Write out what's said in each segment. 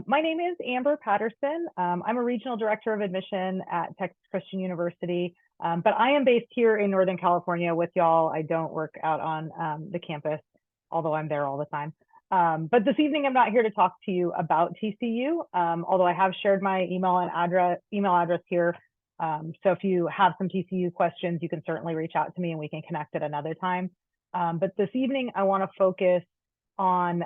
My name is Amber Patterson. I'm a regional director of admission at Texas Christian University, but I am based here in Northern California with y'all. I don't work out on the campus, although I'm there all the time. But this evening, I'm not here to talk to you about TCU, although I have shared my email address here. So if you have some TCU questions, you can certainly reach out to me and we can connect at another time. But this evening, I want to focus on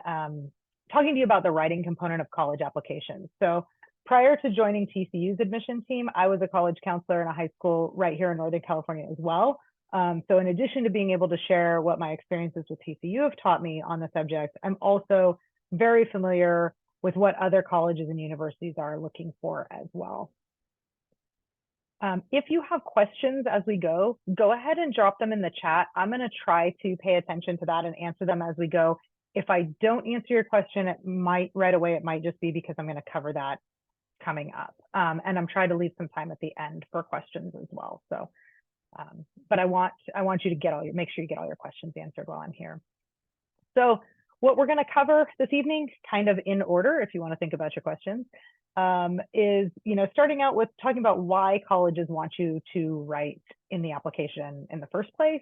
talking to you about the writing component of college applications. So prior to joining TCU's admission team, I was a college counselor in a high school right here in Northern California as well. So in addition to being able to share what my experiences with TCU have taught me on the subject, I'm also very familiar with what other colleges and universities are looking for as well. If you have questions as we go ahead and drop them in the chat. I'm going to try to pay attention to that and answer them as we go. If I don't answer your question, it might just be because I'm going to cover that coming up. And I'm trying to leave some time at the end for questions as well. So, but I want you to make sure you get all your questions answered while I'm here. So what we're going to cover this evening, kind of in order, if you want to think about your questions, is, starting out with talking about why colleges want you to write in the application in the first place,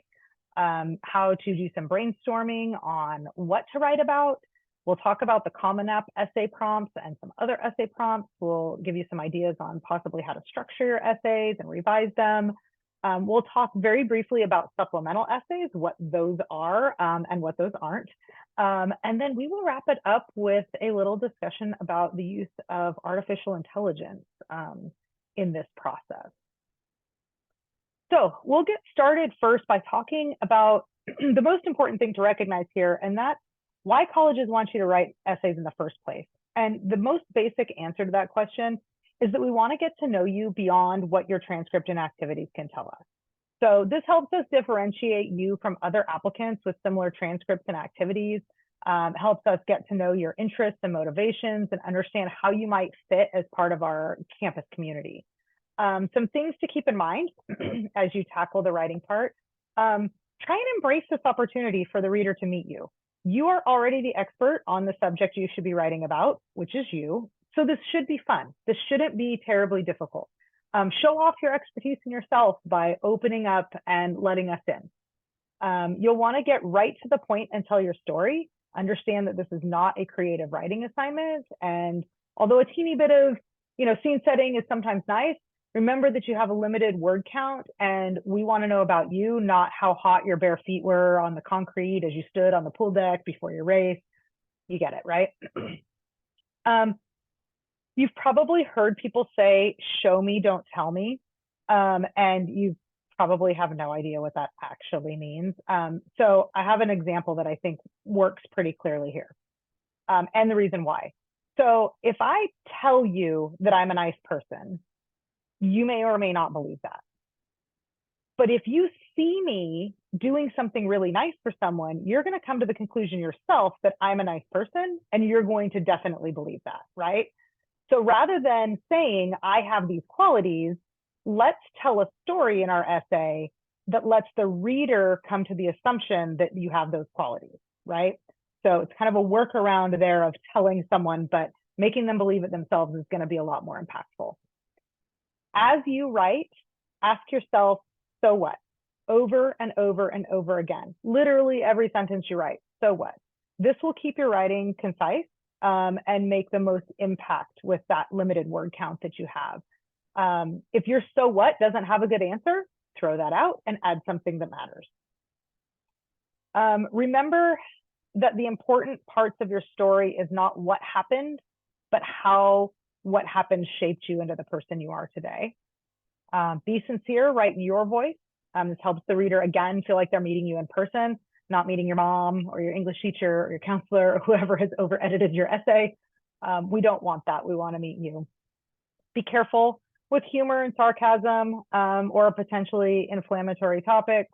how to do some brainstorming on what to write about. We'll talk about the Common App essay prompts and some other essay prompts. We'll give you some ideas on possibly how to structure your essays and revise them. We'll talk very briefly about supplemental essays, what those are and what those aren't. And then we will wrap it up with a little discussion about the use of artificial intelligence in this process. So we'll get started first by talking about the most important thing to recognize here, and that's why colleges want you to write essays in the first place. And the most basic answer to that question is that we want to get to know you beyond what your transcript and activities can tell us. So this helps us differentiate you from other applicants with similar transcripts and activities, helps us get to know your interests and motivations and understand how you might fit as part of our campus community. Some things to keep in mind as you tackle the writing part. Try and embrace this opportunity for the reader to meet you. You are already the expert on the subject you should be writing about, which is you. So this should be fun. This shouldn't be terribly difficult. Show off your expertise in yourself by opening up and letting us in. You'll want to get right to the point and tell your story. Understand that this is not a creative writing assignment. And although a teeny bit of scene setting is sometimes nice, remember that you have a limited word count and we want to know about you, not how hot your bare feet were on the concrete as you stood on the pool deck before your race. You get it, right? You've probably heard people say, show me, don't tell me. And you probably have no idea what that actually means. So I have an example that I think works pretty clearly here, and the reason why. So if I tell you that I'm a nice person, you may or may not believe that. But if you see me doing something really nice for someone, you're going to come to the conclusion yourself that I'm a nice person, and you're going to definitely believe that, right? So rather than saying, I have these qualities, let's tell a story in our essay that lets the reader come to the assumption that you have those qualities, right? So it's kind of a workaround there of telling someone, but making them believe it themselves is going to be a lot more impactful. As you write, ask yourself, so what? Over and over and over again. Literally every sentence you write, so what? This will keep your writing concise and make the most impact with that limited word count that you have. If your so what doesn't have a good answer, throw that out and add something that matters. Remember that the important parts of your story is not what happened, but how what happened shaped you into the person you are today. Be sincere, write in your voice. This helps the reader, again, feel like they're meeting you in person, not meeting your mom or your English teacher or your counselor or whoever has over-edited your essay. We don't want that. We want to meet you. Be careful with humor and sarcasm or a potentially inflammatory topic.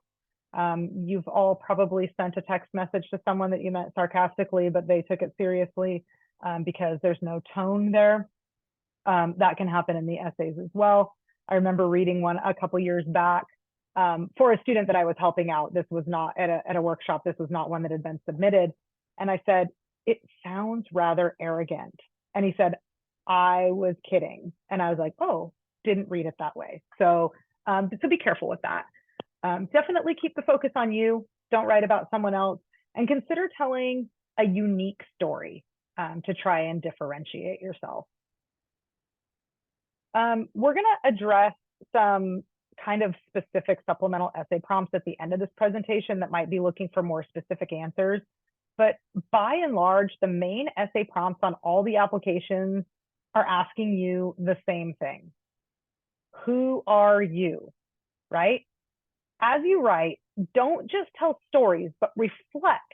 You've all probably sent a text message to someone that you meant sarcastically, but they took it seriously because there's no tone there. That can happen in the essays as well. I remember reading one a couple years back for a student that I was helping out. This was not at a workshop. This was not one that had been submitted. And I said, it sounds rather arrogant. And he said, I was kidding. And I was like, oh, didn't read it that way. So be careful with that. Definitely keep the focus on you. Don't write about someone else, and consider telling a unique story to try and differentiate yourself. We're going to address some kind of specific supplemental essay prompts at the end of this presentation that might be looking for more specific answers. But by and large, the main essay prompts on all the applications are asking you the same thing. Who are you, right? As you write, don't just tell stories, but reflect,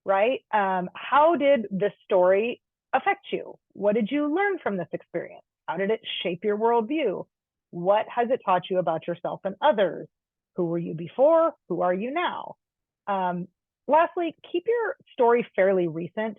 right? How did this story affect you? What did you learn from this experience? How did it shape your worldview? What has it taught you about yourself and others? Who were you before? Who are you now? Lastly, keep your story fairly recent.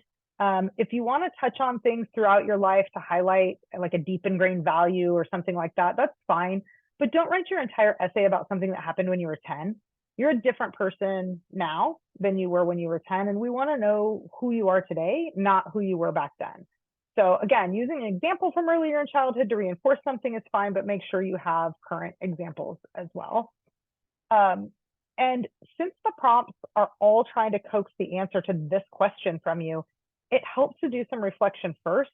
If you want to touch on things throughout your life to highlight like a deep ingrained value or something like that, that's fine. But don't write your entire essay about something that happened when you were 10. You're a different person now than you were when you were 10. And we want to know who you are today, not who you were back then. So again, using an example from earlier in childhood to reinforce something is fine, but make sure you have current examples as well. And since the prompts are all trying to coax the answer to this question from you, it helps to do some reflection first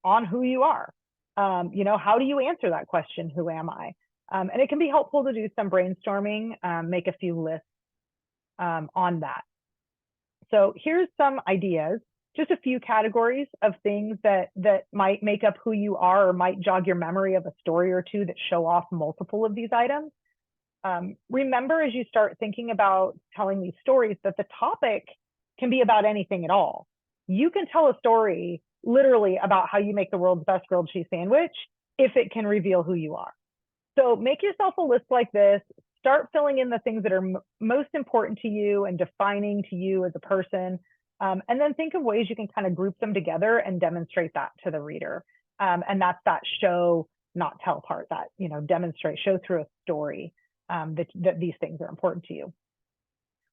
on who you are. How do you answer that question, who am I? And it can be helpful to do some brainstorming, make a few lists on that. So here's some ideas, just a few categories of things that might make up who you are or might jog your memory of a story or two that show off multiple of these items. Remember, as you start thinking about telling these stories, that the topic can be about anything at all. You can tell a story literally about how you make the world's best grilled cheese sandwich if it can reveal who you are. So make yourself a list like this, start filling in the things that are most important to you and defining to you as a person, and then think of ways you can kind of group them together and demonstrate that to the reader. And that's that show, not tell part, that, demonstrate, show through a story that these things are important to you.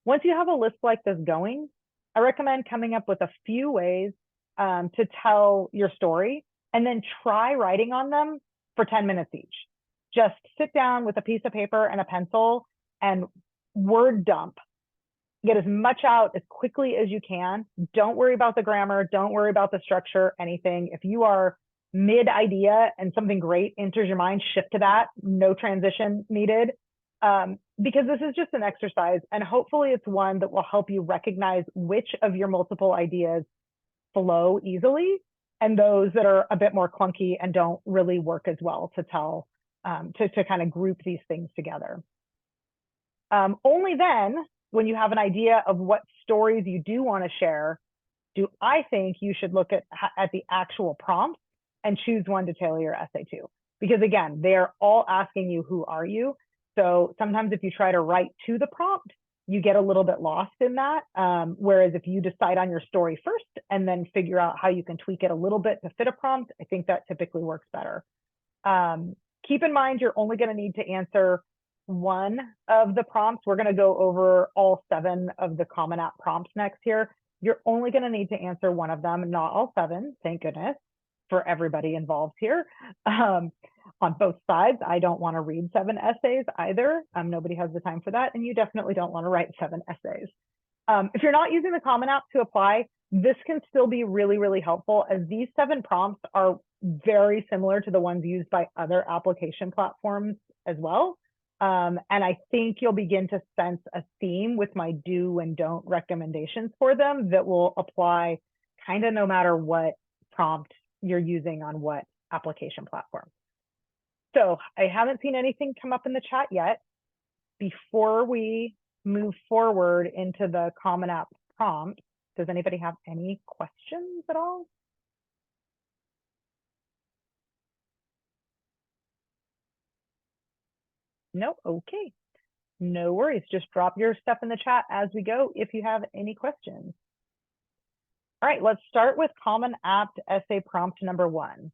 Once you have a list like this going, I recommend coming up with a few ways to tell your story, and then try writing on them for 10 minutes each. Just sit down with a piece of paper and a pencil and word dump. Get as much out as quickly as you can. Don't worry about the grammar. Don't worry about the structure, anything. If you are mid idea and something great enters your mind, shift to that. No transition needed. Because this is just an exercise, and hopefully it's one that will help you recognize which of your multiple ideas flow easily and those that are a bit more clunky and don't really work as well to tell, to kind of group these things together. Only then, when you have an idea of what stories you do want to share, do I think you should look at the actual prompts and choose one to tailor your essay to. Because again, they're all asking you, who are you? So sometimes if you try to write to the prompt, you get a little bit lost in that. Whereas if you decide on your story first and then figure out how you can tweak it a little bit to fit a prompt, I think that typically works better. Keep in mind, you're only going to need to answer one of the prompts. We're going to go over all 7 of the Common App prompts next here. You're only going to need to answer one of them, not all 7, thank goodness, for everybody involved here. On both sides, I don't want to read 7 essays either. Nobody has the time for that, and you definitely don't want to write 7 essays. If you're not using the Common App to apply, this can still be really, really helpful, as these 7 prompts are very similar to the ones used by other application platforms as well. And I think you'll begin to sense a theme with my do and don't recommendations for them that will apply kind of no matter what prompt you're using on what application platform. So I haven't seen anything come up in the chat yet. Before we move forward into the Common App prompt, does anybody have any questions at all? No, okay. No worries. Just drop your stuff in the chat as we go if you have any questions. All right, let's start with Common Apt essay prompt number 1.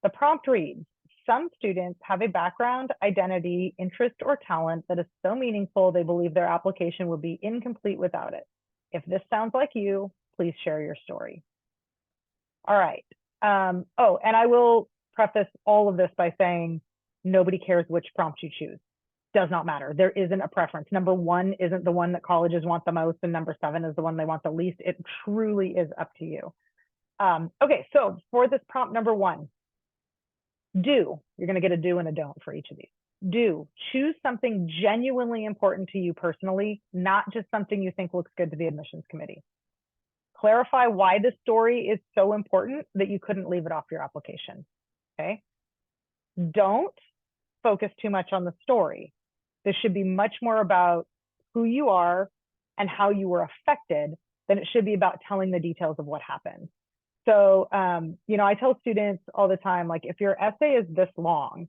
The prompt reads, some students have a background, identity, interest, or talent that is so meaningful they believe their application would be incomplete without it. If this sounds like you, please share your story. All right, Oh, and I will preface all of this by saying nobody cares which prompt you choose. Does not matter. There isn't a preference. Number one isn't the one that colleges want the most, and number seven is the one they want the least. It truly is up to you. Okay, so for this prompt number one, do, you're going to get a do and a don't for each of these. Do, choose something genuinely important to you personally, not just something you think looks good to the admissions committee. Clarify why this story is so important that you couldn't leave it off your application, okay? Don't focus too much on the story. This should be much more about who you are and how you were affected than it should be about telling the details of what happened. So, you know, I tell students all the time, like, if your essay is this long,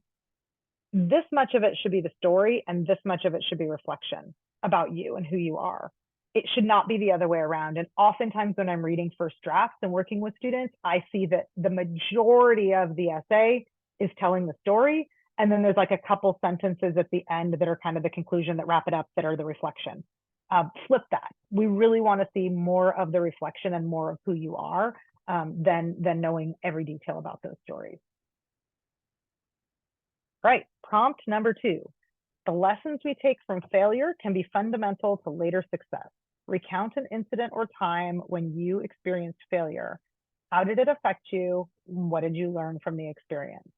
this much of it should be the story and this much of it should be reflection about you and who you are. It should not be the other way around. And oftentimes when I'm reading first drafts and working with students, I see that the majority of the essay is telling the story. And then there's like a couple sentences at the end that are kind of the conclusion that wrap it up that are the reflection. Flip that. We really want to see more of the reflection and more of who you are than knowing every detail about those stories. Right, prompt number two. The lessons we take from failure can be fundamental to later success. Recount an incident or time when you experienced failure. How did it affect you? What did you learn from the experience?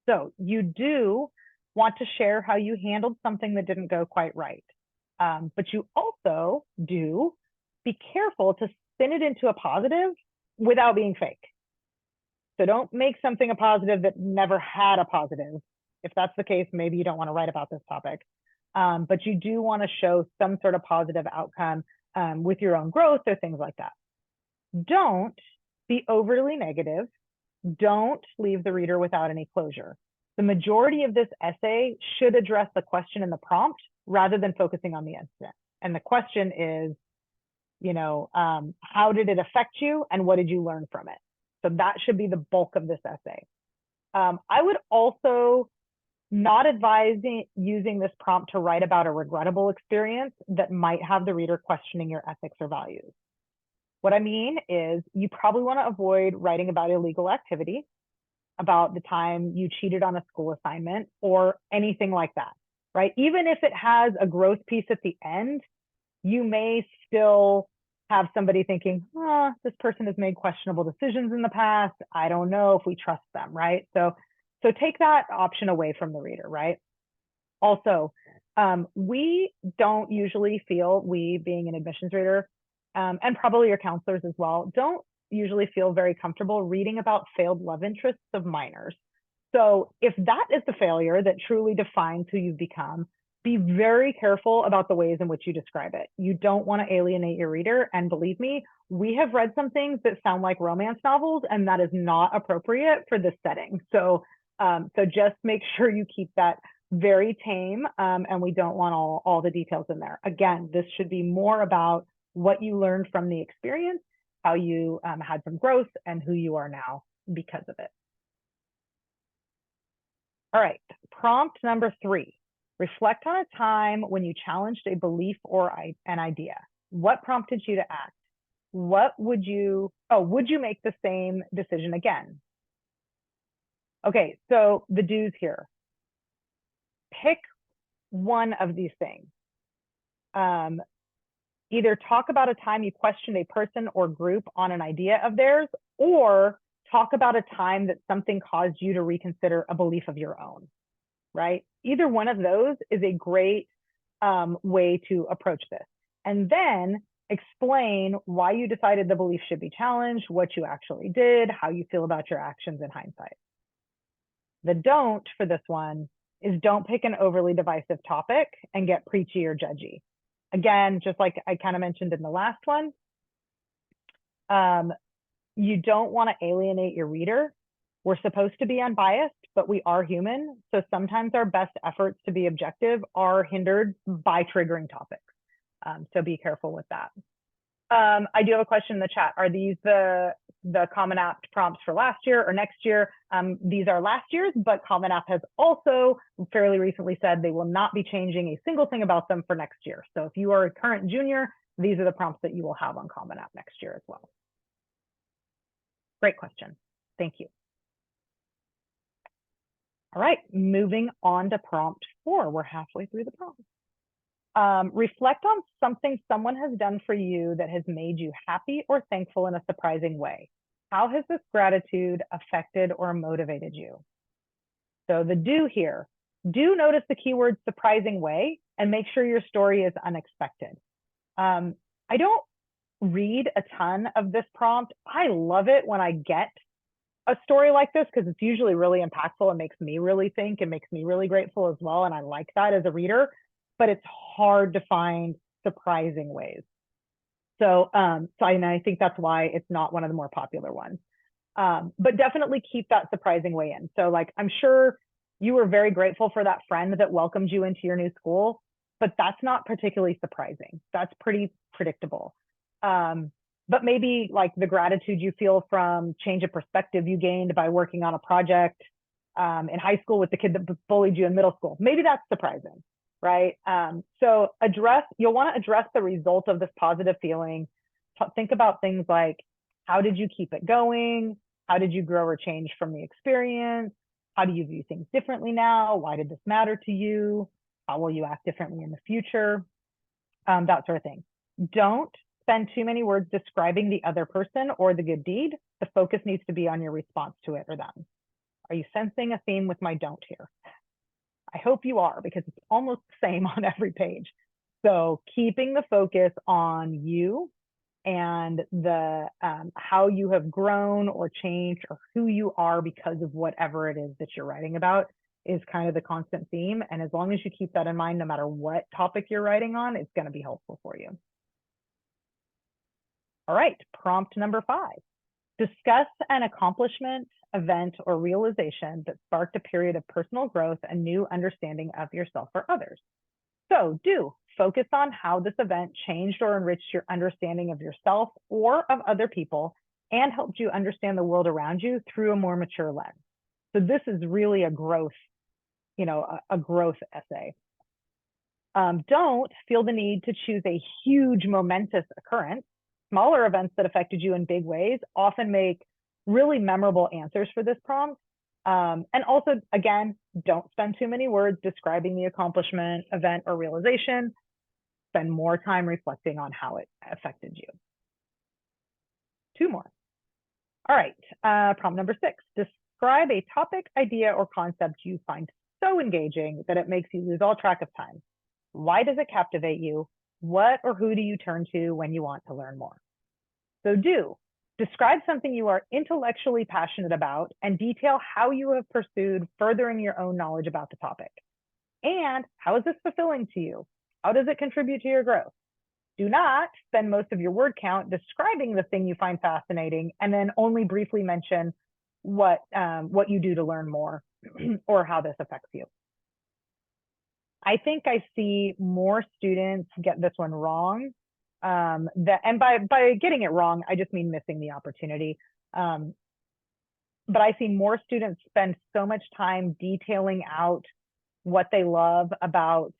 So you do want to share how you handled something that didn't go quite right. But you also do be careful to spin it into a positive without being fake. So don't make something a positive that never had a positive. If that's the case, maybe you don't want to write about this topic. But you do want to show some sort of positive outcome with your own growth or things like that. Don't be overly negative. Don't leave the reader without any closure. The majority of this essay should address the question in the prompt rather than focusing on the incident. And the question is, you know, how did it affect you and what did you learn from it? So that should be the bulk of this essay. I would also not advise using this prompt to write about a regrettable experience that might have the reader questioning your ethics or values. What I mean is you probably want to avoid writing about illegal activity, about the time you cheated on a school assignment or anything like that, right? Even if it has a growth piece at the end, you may still have somebody thinking, oh, this person has made questionable decisions in the past. I don't know if we trust them, right? So take that option away from the reader, right? Also, we don't usually feel, we being an admissions reader, and probably your counselors as well, don't usually feel very comfortable reading about failed love interests of minors. So if that is the failure that truly defines who you've become, be very careful about the ways in which you describe it. You don't want to alienate your reader. And believe me, we have read some things that sound like romance novels, and that is not appropriate for this setting. So just make sure you keep that very tame, and we don't want all the details in there. Again, this should be more about what you learned from the experience, how you had some growth, and who you are now because of it. All right, prompt number three. Reflect on a time when you challenged a belief or an idea. What prompted you to act? Would you make the same decision again? Okay, so the do's here. Pick one of these things. Either talk about a time you questioned a person or group on an idea of theirs, or talk about a time that something caused you to reconsider a belief of your own, right? Either one of those is a great way to approach this. And then explain why you decided the belief should be challenged, what you actually did, how you feel about your actions in hindsight. The don't for this one is don't pick an overly divisive topic and get preachy or judgy. Again, just like I kind of mentioned in the last one, you don't want to alienate your reader. We're supposed to be unbiased, but we are human. So sometimes our best efforts to be objective are hindered by triggering topics. So be careful with that. I do have a question in the chat. Are these the Common App prompts for last year or next year? These are last year's, but Common App has also fairly recently said they will not be changing a single thing about them for next year. So if you are a current junior, these are the prompts that you will have on Common App next year as well. Great question. Thank you. All right, moving on to prompt 4. We're halfway through the prompt. Reflect on something someone has done for you that has made you happy or thankful in a surprising way. How has this gratitude affected or motivated you? So the do here, do notice the keyword surprising way and make sure your story is unexpected. I don't read a ton of this prompt. I love it when I get a story like this because it's usually really impactful and makes me really think and makes me really grateful as well. And I like that as a reader, but it's hard to find surprising ways. So I think that's why it's not one of the more popular ones. But definitely keep that surprising way in. So like, I'm sure you were very grateful for that friend that welcomed you into your new school, but that's not particularly surprising. That's pretty predictable. But maybe like the gratitude you feel from change of perspective you gained by working on a project in high school with the kid that bullied you in middle school. Maybe that's surprising, right? So you'll want to address the result of this positive feeling. Think about things like, how did you keep it going? How did you grow or change from the experience? How do you view things differently now? Why did this matter to you? How will you act differently in the future? That sort of thing. Don't spend too many words describing the other person or the good deed. The focus needs to be on your response to it or them. Are you sensing a theme with my don't here? I hope you are, because it's almost the same on every page. So keeping the focus on you and the how you have grown or changed or who you are because of whatever it is that you're writing about is kind of the constant theme. And as long as you keep that in mind, no matter what topic you're writing on, it's going to be helpful for you. All right, prompt number 5. Discuss an accomplishment, event, or realization that sparked a period of personal growth and new understanding of yourself or others. So do focus on how this event changed or enriched your understanding of yourself or of other people and helped you understand the world around you through a more mature lens. So this is really a growth, a growth essay. Don't feel the need to choose a huge momentous occurrence. Smaller events that affected you in big ways often make really memorable answers for this prompt. And also, again, don't spend too many words describing the accomplishment, event, or realization. Spend more time reflecting on how it affected you. 2 more. All right, prompt number 6. Describe a topic, idea, or concept you find so engaging that it makes you lose all track of time. Why does it captivate you? What or who do you turn to when you want to learn more? So describe something you are intellectually passionate about and detail how you have pursued furthering your own knowledge about the topic. And how is this fulfilling to you? How does it contribute to your growth? Do not spend most of your word count describing the thing you find fascinating and then only briefly mention what you do to learn more or how this affects you. I think I see more students get this one wrong. And by getting it wrong, I just mean missing the opportunity. But I see more students spend so much time detailing out what they love about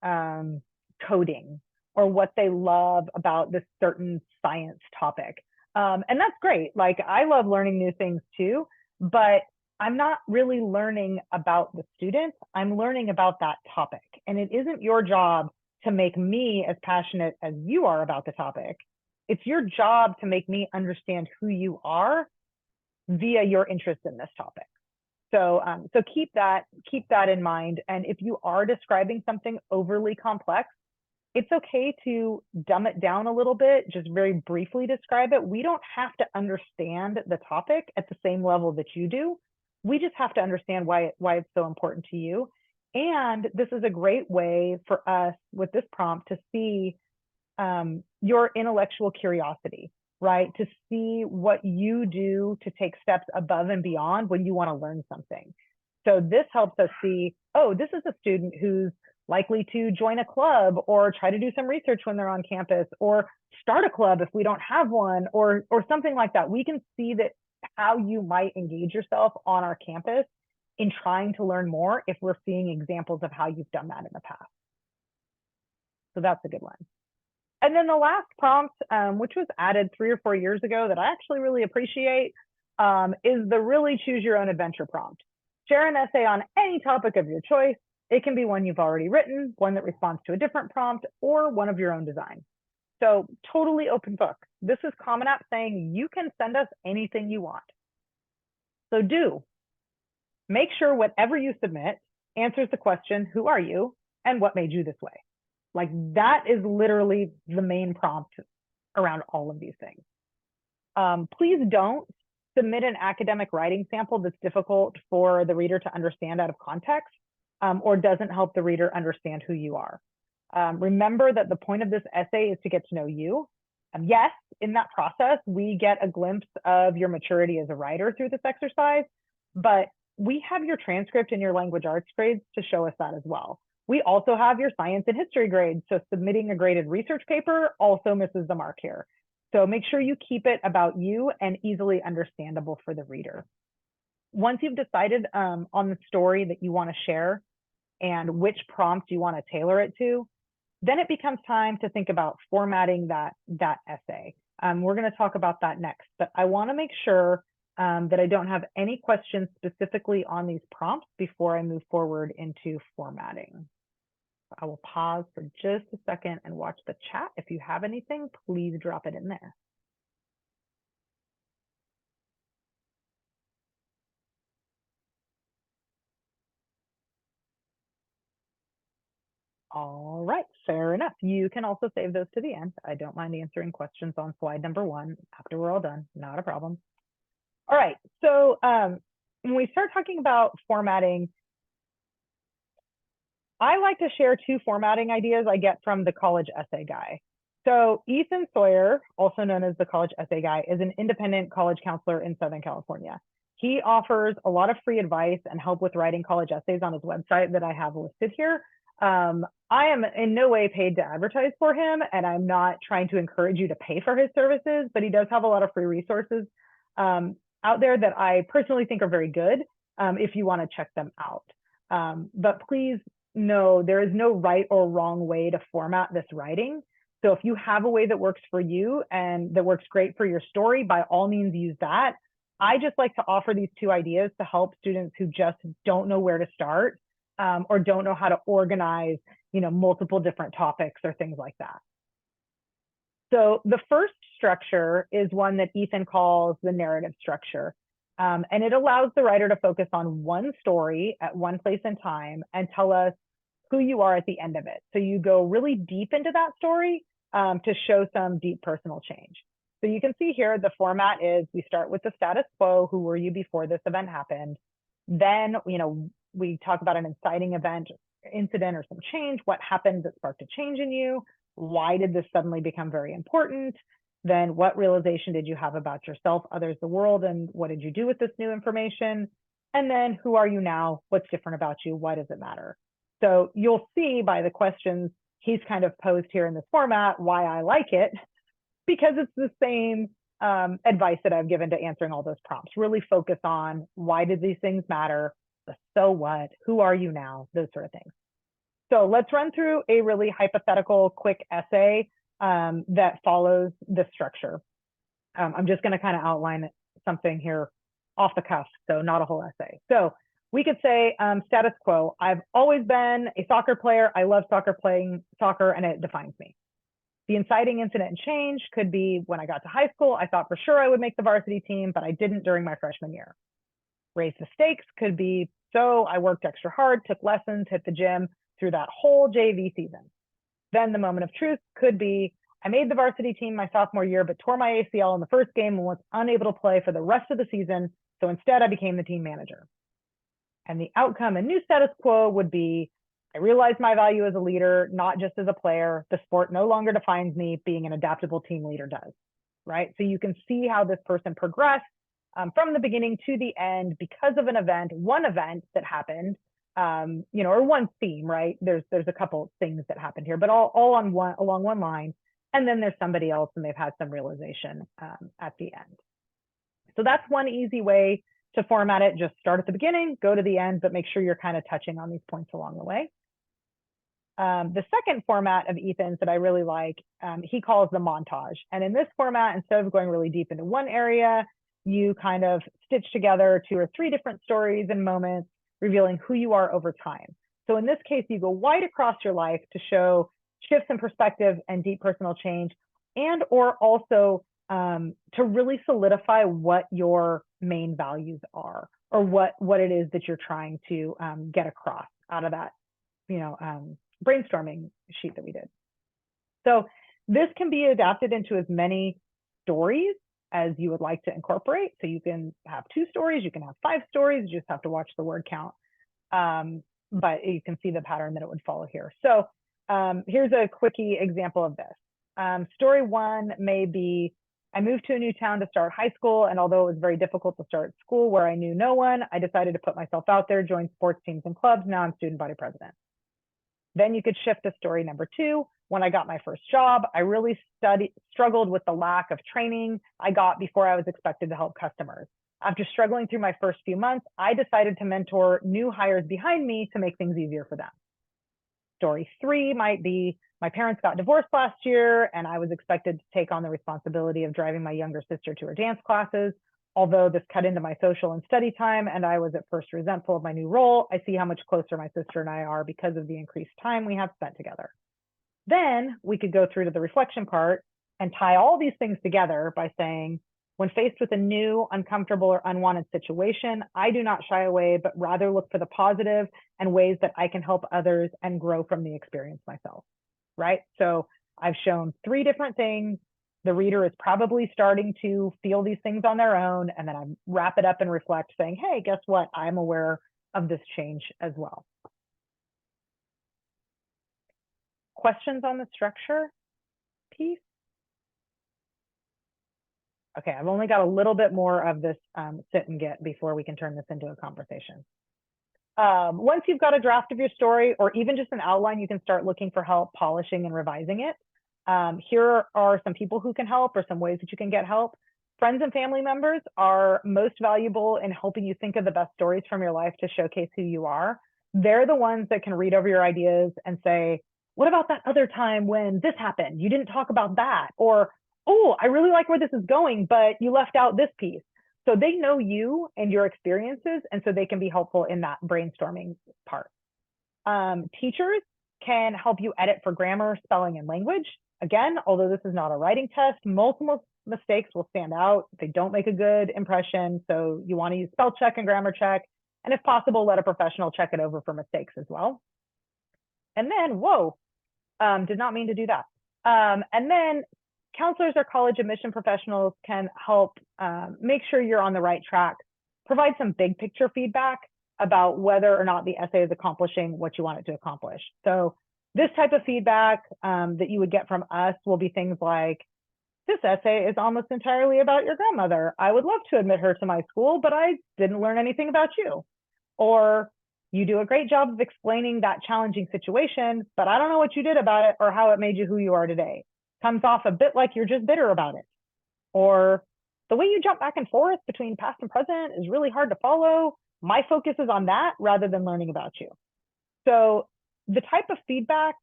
coding or what they love about this certain science topic. And that's great. Like, I love learning new things too, but I'm not really learning about the student. I'm learning about that topic. And it isn't your job to make me as passionate as you are about the topic. It's your job to make me understand who you are via your interest in this topic. So keep that in mind. And if you are describing something overly complex, it's okay to dumb it down a little bit, just very briefly describe it. We don't have to understand the topic at the same level that you do. We just have to understand why it's so important to you. And this is a great way for us with this prompt to see your intellectual curiosity, right? To see what you do to take steps above and beyond when you want to learn something. So this helps us see, oh, this is a student who's likely to join a club or try to do some research when they're on campus or start a club if we don't have one or something like that. We can see that how you might engage yourself on our campus in trying to learn more if we're seeing examples of how you've done that in the past. So that's a good one. And then the last prompt, which was added 3 or 4 years ago that I actually really appreciate, is the really choose your own adventure prompt. Share an essay on any topic of your choice. It can be one you've already written, one that responds to a different prompt, or one of your own design. So totally open book. This is Common App saying you can send us anything you want. So make sure whatever you submit answers the question, who are you and what made you this way? Like that is literally the main prompt around all of these things. Please don't submit an academic writing sample that's difficult for the reader to understand out of context, or doesn't help the reader understand who you are. Remember that the point of this essay is to get to know you. Yes, in that process, we get a glimpse of your maturity as a writer through this exercise, but we have your transcript and your language arts grades to show us that as well. We also have your science and history grades, so submitting a graded research paper also misses the mark here. So make sure you keep it about you and easily understandable for the reader. Once you've decided on the story that you want to share and which prompt you want to tailor it to, then it becomes time to think about formatting that essay. We're going to talk about that next, but I want to make sure that I don't have any questions specifically on these prompts before I move forward into formatting. I will pause for just a second and watch the chat. If you have anything, please drop it in there. All right, fair enough. You can also save those to the end. I don't mind answering questions on slide number 1 after we're all done, not a problem. All right, so when we start talking about formatting, I like to share 2 formatting ideas I get from the College Essay Guy. So Ethan Sawyer, also known as the College Essay Guy, is an independent college counselor in Southern California. He offers a lot of free advice and help with writing college essays on his website that I have listed here. I am in no way paid to advertise for him, and I'm not trying to encourage you to pay for his services, but he does have a lot of free resources out there that I personally think are very good if you want to check them out. But please know there is no right or wrong way to format this writing. So if you have a way that works for you and that works great for your story, by all means use that. I just like to offer these 2 ideas to help students who just don't know where to start or don't know how to organize, multiple different topics or things like that. So the first structure is one that Ethan calls the narrative structure. And it allows the writer to focus on one story at one place and time and tell us who you are at the end of it. So you go really deep into that story to show some deep personal change. So you can see here, the format is we start with the status quo. Who were you before this event happened? Then, we talk about an inciting event, incident, or some change. What happened that sparked a change in you? Why did this suddenly become very important? Then what realization did you have about yourself, others, the world, and what did you do with this new information? And then who are you now? What's different about you? Why does it matter? So you'll see by the questions he's kind of posed here in this format why I like it, because it's the same advice that I've given to answering all those prompts. Really focus on why did these things matter? The so what? Who are you now? Those sort of things. So let's run through a really hypothetical quick essay that follows this structure. I'm just going to kind of outline something here off the cuff, so not a whole essay. So we could say status quo. I've always been a soccer player. I love soccer, playing soccer, and it defines me. The inciting incident and change could be when I got to high school, I thought for sure I would make the varsity team, but I didn't during my freshman year. Raise the stakes could be, so I worked extra hard, took lessons, hit the gym through that whole JV season. Then the moment of truth could be, I made the varsity team my sophomore year, but tore my ACL in the first game and was unable to play for the rest of the season. So instead I became the team manager. And the outcome and new status quo would be, I realized my value as a leader, not just as a player. The sport no longer defines me, being an adaptable team leader does, right? So you can see how this person progressed from the beginning to the end because of an event, one event that happened, or one theme, right? There's a couple things that happened here, but all along one line. And then there's somebody else and they've had some realization at the end. So that's one easy way to format it. Just start at the beginning, go to the end, but make sure you're kind of touching on these points along the way. The second format of Ethan's that I really like, he calls the montage. And in this format, instead of going really deep into one area, you kind of stitch together 2 or 3 different stories and moments, revealing who you are over time. So in this case, you go wide across your life to show shifts in perspective and deep personal change, and or also to really solidify what your main values are, or what it is that you're trying to get across out of that, brainstorming sheet that we did. So this can be adapted into as many stories as you would like to incorporate. So you can have 2 stories, you can have 5 stories, you just have to watch the word count. But you can see the pattern that it would follow here. So here's a quickie example of this. Story 1 may be, I moved to a new town to start high school, and although it was very difficult to start school where I knew no one, I decided to put myself out there, join sports teams and clubs. Now I'm student body president. Then you could shift to story number 2. When I got my first job, I really struggled with the lack of training I got before I was expected to help customers. After struggling through my first few months, I decided to mentor new hires behind me to make things easier for them. Story 3 might be, my parents got divorced last year and I was expected to take on the responsibility of driving my younger sister to her dance classes. Although this cut into my social and study time and I was at first resentful of my new role, I see how much closer my sister and I are because of the increased time we have spent together. Then we could go through to the reflection part and tie all these things together by saying, when faced with a new, uncomfortable, or unwanted situation, I do not shy away, but rather look for the positive and ways that I can help others and grow from the experience myself, right? So I've shown 3 different things. The reader is probably starting to feel these things on their own, and then I wrap it up and reflect saying, hey, guess what? I'm aware of this change as well. Questions on the structure piece? Okay, I've only got a little bit more of this sit and get before we can turn this into a conversation. Once you've got a draft of your story, or even just an outline, you can start looking for help polishing and revising it. Here are some people who can help, or some ways that you can get help. Friends and family members are most valuable in helping you think of the best stories from your life to showcase who you are. They're the ones that can read over your ideas and say, what about that other time when this happened? You didn't talk about that. Or, oh, I really like where this is going, but you left out this piece. So they know you and your experiences, and so they can be helpful in that brainstorming part. Teachers can help you edit for grammar, spelling, and language. Again, although this is not a writing test, multiple mistakes will stand out. They don't make a good impression, so you want to use spell check and grammar check, and if possible, let a professional check it over for mistakes as well. And then, did not mean to do that. And then counselors or college admission professionals can help make sure you're on the right track, provide some big picture feedback about whether or not the essay is accomplishing what you want it to accomplish. So this type of feedback that you would get from us will be things like, this essay is almost entirely about your grandmother. I would love to admit her to my school, but I didn't learn anything about you. Or, you do a great job of explaining that challenging situation, but I don't know what you did about it or how it made you who you are today. Comes off a bit like you're just bitter about it. Or, the way you jump back and forth between past and present is really hard to follow. My focus is on that rather than learning about you. So the type of feedback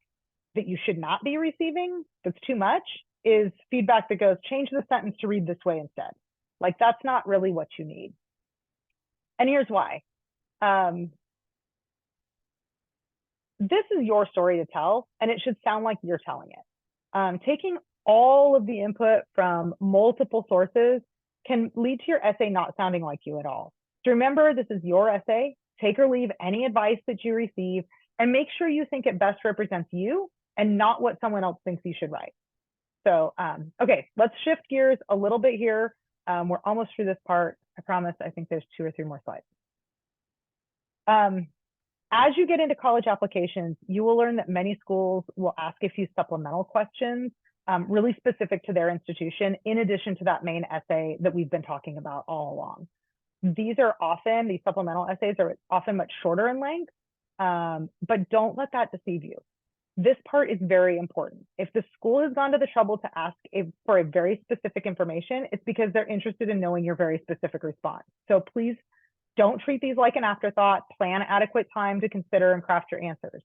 that you should not be receiving that's too much is feedback that goes, change the sentence to read this way instead. Like, that's not really what you need. And here's why. This is your story to tell, and it should sound like you're telling it. Taking all of the input from multiple sources can lead to your essay not sounding like you at all. So remember, this is your essay. Take or leave any advice that you receive, and make sure you think it best represents you and not what someone else thinks you should write. So, okay, let's shift gears a little bit here. We're almost through this part. I promise. I think there's 2 or 3 more slides. As you get into college applications, you will learn that many schools will ask a few supplemental questions really specific to their institution, in addition to that main essay that we've been talking about all along. These supplemental essays are often much shorter in length, but don't let that deceive you. This part is very important. If the school has gone to the trouble to ask for a very specific information, it's because they're interested in knowing your very specific response. So please don't treat these like an afterthought. Plan adequate time to consider and craft your answers.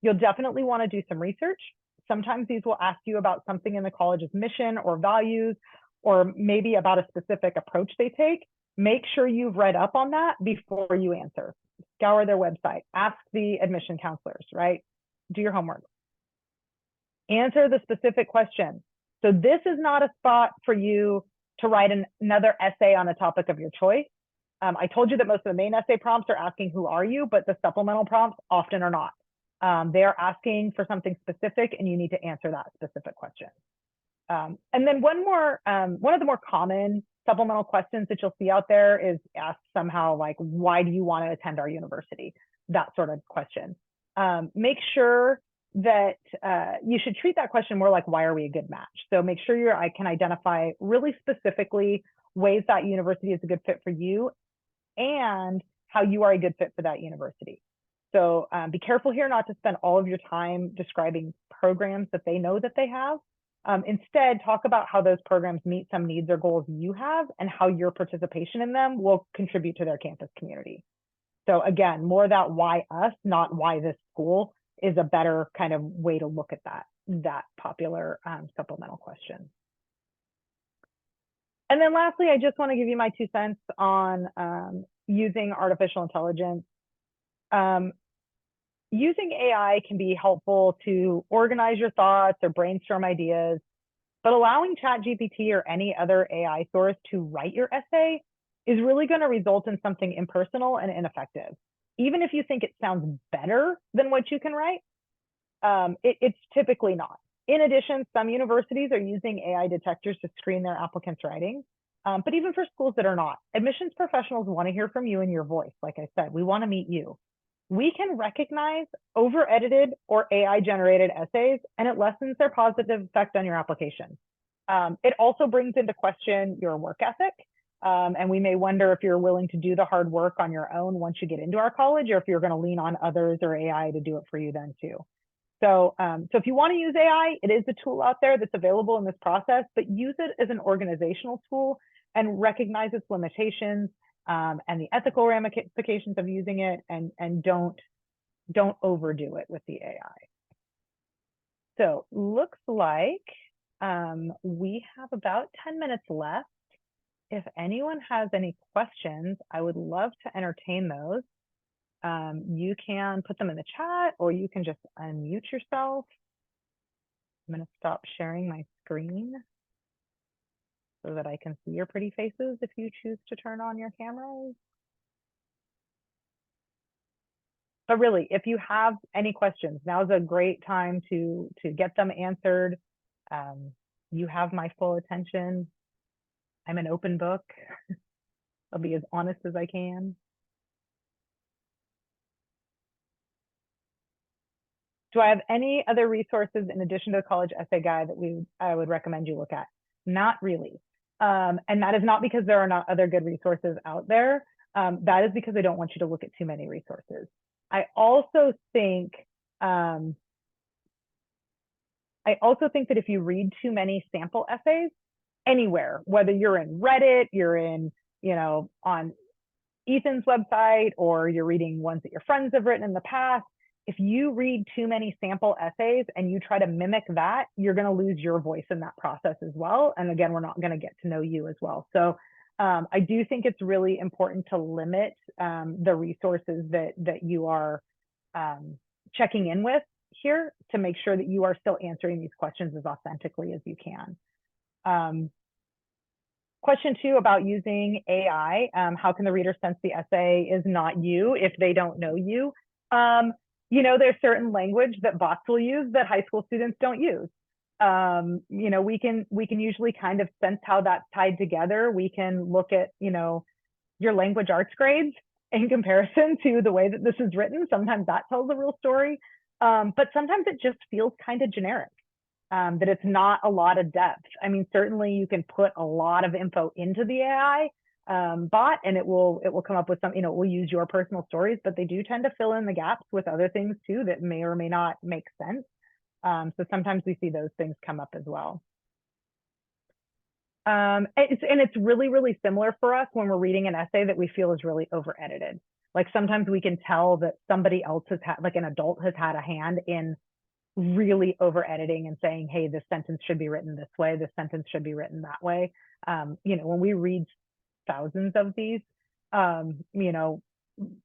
You'll definitely want to do some research. Sometimes these will ask you about something in the college's mission or values, or maybe about a specific approach they take, make sure you've read up on that before you answer. Scour their website, ask the admission counselors, right? Do your homework. Answer the specific question. So this is not a spot for you to write another essay on a topic of your choice. I told you that most of the main essay prompts are asking who are you, but the supplemental prompts often are not. They are asking for something specific and you need to answer that specific question. And then one of the more common supplemental questions that you'll see out there is asked somehow like, why do you want to attend our university? That sort of question. Make sure that you should treat that question more like, why are we a good match? So make sure I can identify really specifically ways that university is a good fit for you and how you are a good fit for that university. So be careful here not to spend all of your time describing programs that they know that they have. Instead, talk about how those programs meet some needs or goals you have and how your participation in them will contribute to their campus community. So again, more that why us, not why this school, is a better kind of way to look at that popular supplemental question. And then lastly, I just want to give you my 2 cents on using artificial intelligence. Using AI can be helpful to organize your thoughts or brainstorm ideas, but allowing ChatGPT or any other AI source to write your essay is really going to result in something impersonal and ineffective. Even if you think it sounds better than what you can write, it's typically not. In addition, some universities are using AI detectors to screen their applicants' writing. But even for schools that are not, admissions professionals want to hear from you in your voice. Like I said, we want to meet you. We can recognize over-edited or AI-generated essays, and it lessens their positive effect on your application. It also brings into question your work ethic. And we may wonder if you're willing to do the hard work on your own once you get into our college, or if you're going to lean on others or AI to do it for you then too. So if you want to use AI, it is a tool out there that's available in this process, but use it as an organizational tool and recognize its limitations and the ethical ramifications of using it, and don't overdo it with the AI. So looks like we have about 10 minutes left. If anyone has any questions, I would love to entertain those. You can put them in the chat, or you can just unmute yourself. I'm going to stop sharing my screen so that I can see your pretty faces if you choose to turn on your cameras. But really, if you have any questions, now's a great time to get them answered. You have my full attention. I'm an open book. I'll be as honest as I can. Do I have any other resources in addition to the college essay guide that I would recommend you look at? Not really. And that is not because there are not other good resources out there. That is because I don't want you to look at too many resources. I also think that if you read too many sample essays anywhere, whether you're in Reddit, you're in, on Ethan's website, or you're reading ones that your friends have written in the past, if you read too many sample essays and you try to mimic that, you're going to lose your voice in that process as well. And again, we're not going to get to know you as well. So I do think it's really important to limit the resources that you are checking in with here to make sure that you are still answering these questions as authentically as you can. Question 2 about using AI. How can the reader sense the essay is not you if they don't know you? There's certain language that bots will use that high school students don't use. We can usually kind of sense how that's tied together. We can look at, your language arts grades in comparison to the way that this is written. Sometimes that tells a real story, but sometimes it just feels kind of generic, that it's not a lot of depth. I mean, certainly you can put a lot of info into the AI bot, and it will come up with some, it will use your personal stories, but they do tend to fill in the gaps with other things too that may or may not make sense. So sometimes we see those things come up as well. It's really, really similar for us when we're reading an essay that we feel is really over edited. Like sometimes we can tell that somebody else has had, like an adult has had a hand in really over editing and saying, hey, this sentence should be written this way, this sentence should be written that way. When we read thousands of these,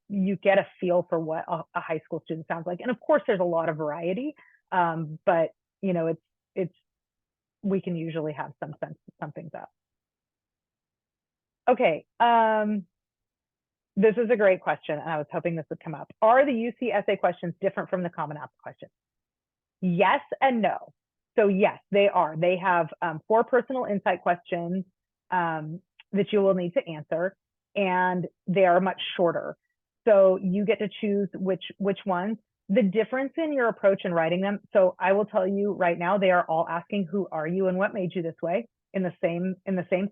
you get a feel for what a high school student sounds like. And of course, there's a lot of variety, but it's we can usually have some sense to sum things up. Okay, this is a great question, and I was hoping this would come up. Are the UC essay questions different from the Common App questions? Yes and no. So yes, they are. They have 4 personal insight questions that you will need to answer, and they are much shorter. So you get to choose which ones. The difference in your approach in writing them, so I will tell you right now, they are all asking, who are you and what made you this way, in the same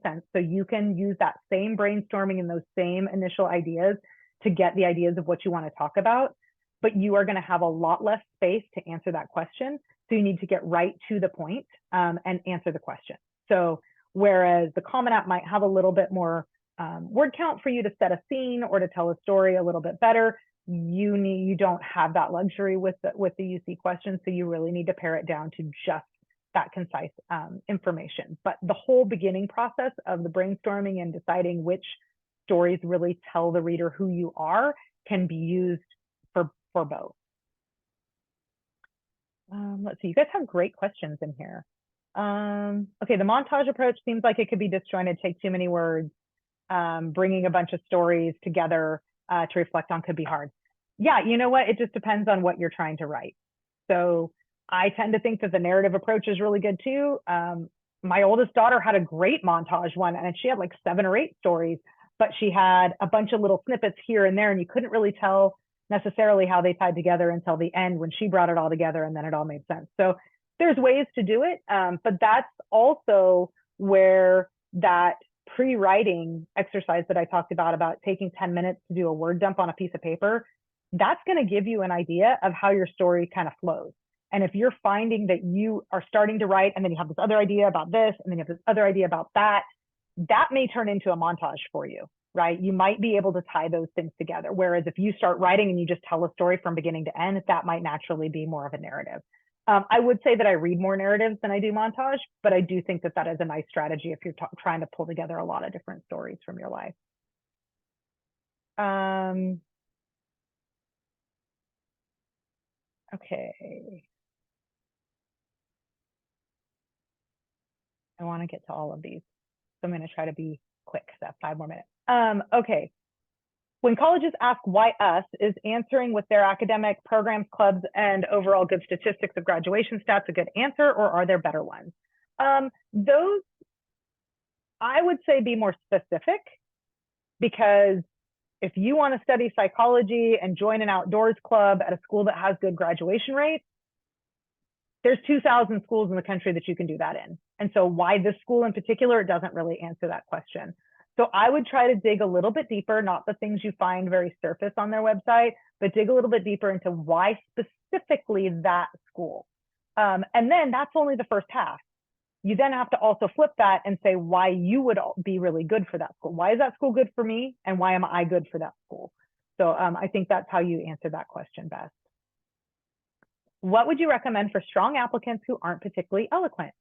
sense. So you can use that same brainstorming and those same initial ideas to get the ideas of what you want to talk about, but you are going to have a lot less space to answer that question. So you need to get right to the point and answer the question. So whereas the Common App might have a little bit more word count for you to set a scene or to tell a story a little bit better, you don't have that luxury with the UC questions. So you really need to pare it down to just that concise information. But the whole beginning process of the brainstorming and deciding which stories really tell the reader who you are can be used for both. Let's see, you guys have great questions in here. Okay, the montage approach seems like it could be disjointed, take too many words. Bringing a bunch of stories together to reflect on could be hard. Yeah, you know what? It just depends on what you're trying to write. So I tend to think that the narrative approach is really good too. My oldest daughter had a great montage one, and she had like 7 or 8 stories, but she had a bunch of little snippets here and there, and you couldn't really tell necessarily how they tied together until the end when she brought it all together, and then it all made sense. So there's ways to do it, but that's also where that pre-writing exercise that I talked about taking 10 minutes to do a word dump on a piece of paper, that's going to give you an idea of how your story kind of flows. And if you're finding that you are starting to write and then you have this other idea about this, and then you have this other idea about that, that may turn into a montage for you, right? You might be able to tie those things together. Whereas if you start writing and you just tell a story from beginning to end, that might naturally be more of a narrative. I would say that I read more narratives than I do montage, but I do think that that is a nice strategy if you're trying to pull together a lot of different stories from your life. Okay. I want to get to all of these, so I'm going to try to be quick, so 5 more minutes. Okay. When colleges ask why us, is answering with their academic programs, clubs, and overall good statistics of graduation stats a good answer, or are there better ones? Those, I would say, be more specific, because if you want to study psychology and join an outdoors club at a school that has good graduation rates, there's 2,000 schools in the country that you can do that in. And so why this school in particular, it doesn't really answer that question. So I would try to dig a little bit deeper, not the things you find very surface on their website, but dig a little bit deeper into why specifically that school. And then that's only the first half. You then have to also flip that and say why you would be really good for that school. Why is that school good for me? And why am I good for that school? So I think that's how you answer that question best. What would you recommend for strong applicants who aren't particularly eloquent?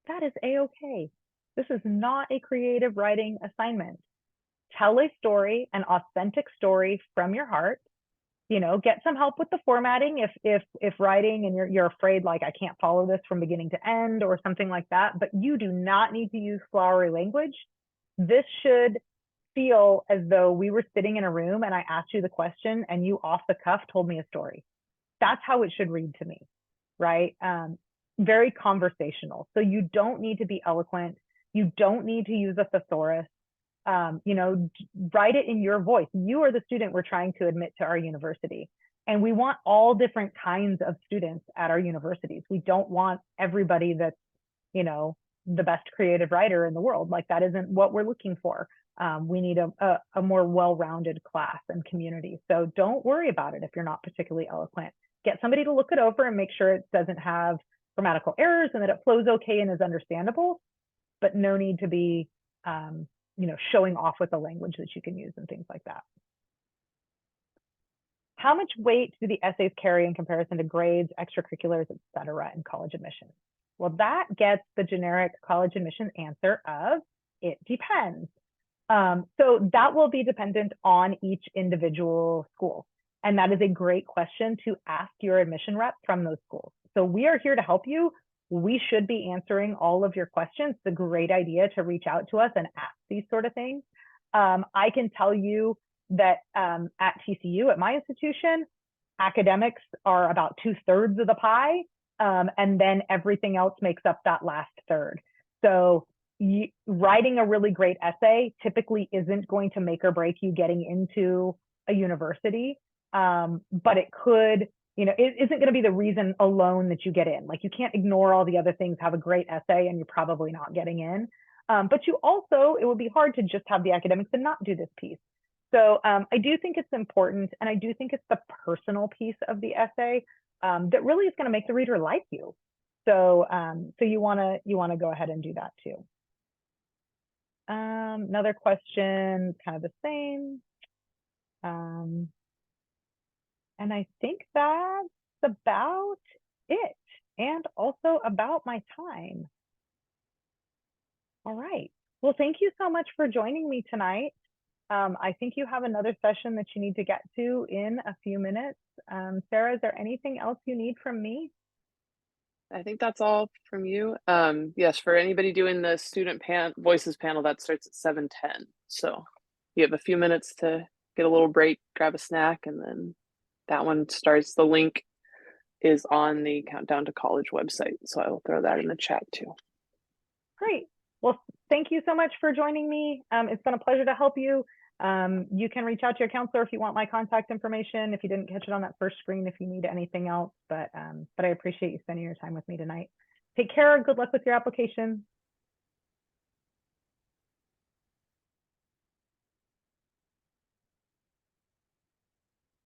That is a-okay. This is not a creative writing assignment. Tell a story, an authentic story from your heart. Get some help with the formatting if writing and you're afraid, like, I can't follow this from beginning to end or something like that, but you do not need to use flowery language. This should feel as though we were sitting in a room and I asked you the question and you off the cuff told me a story. That's how it should read to me, right? Very conversational. So you don't need to be eloquent. You don't need to use a thesaurus. Write it in your voice. You are the student we're trying to admit to our university. And we want all different kinds of students at our universities. We don't want everybody that's, the best creative writer in the world. Like, that isn't what we're looking for. We need a more well-rounded class and community. So don't worry about it if you're not particularly eloquent. Get somebody to look it over and make sure it doesn't have grammatical errors and that it flows okay and is understandable, but no need to be, showing off with the language that you can use and things like that. How much weight do the essays carry in comparison to grades, extracurriculars, et cetera, in college admissions? Well, that gets the generic college admission answer of it depends. So that will be dependent on each individual school. And that is a great question to ask your admission rep from those schools. So we are here to help you. We should be answering all of your questions. It's a great idea to reach out to us and ask these sort of things. I can tell you that at TCU, at my institution, academics are about 2/3 of the pie, and then everything else makes up that last third. So writing a really great essay typically isn't going to make or break you getting into a university, but it could, it isn't going to be the reason alone that you get in. Like, you can't ignore all the other things, have a great essay, and you're probably not getting in. But you also, it would be hard to just have the academics and not do this piece. So I do think it's important, and I do think it's the personal piece of the essay that really is going to make the reader like you. So so you want to go ahead and do that too. Another question, kind of the same. And I think that's about it, and also about my time. All right. Well, thank you so much for joining me tonight. I think you have another session that you need to get to in a few minutes. Sarah, is there anything else you need from me? I think that's all from you. Yes, for anybody doing the student voices panel, that starts at 7:10. So you have a few minutes to get a little break, grab a snack, and then that one starts. The link is on the Countdown to College website. So I will throw that in the chat too. Great. Well, thank you so much for joining me. It's been a pleasure to help you. You can reach out to your counselor if you want my contact information, if you didn't catch it on that first screen, if you need anything else. But I appreciate you spending your time with me tonight. Take care. Good luck with your application.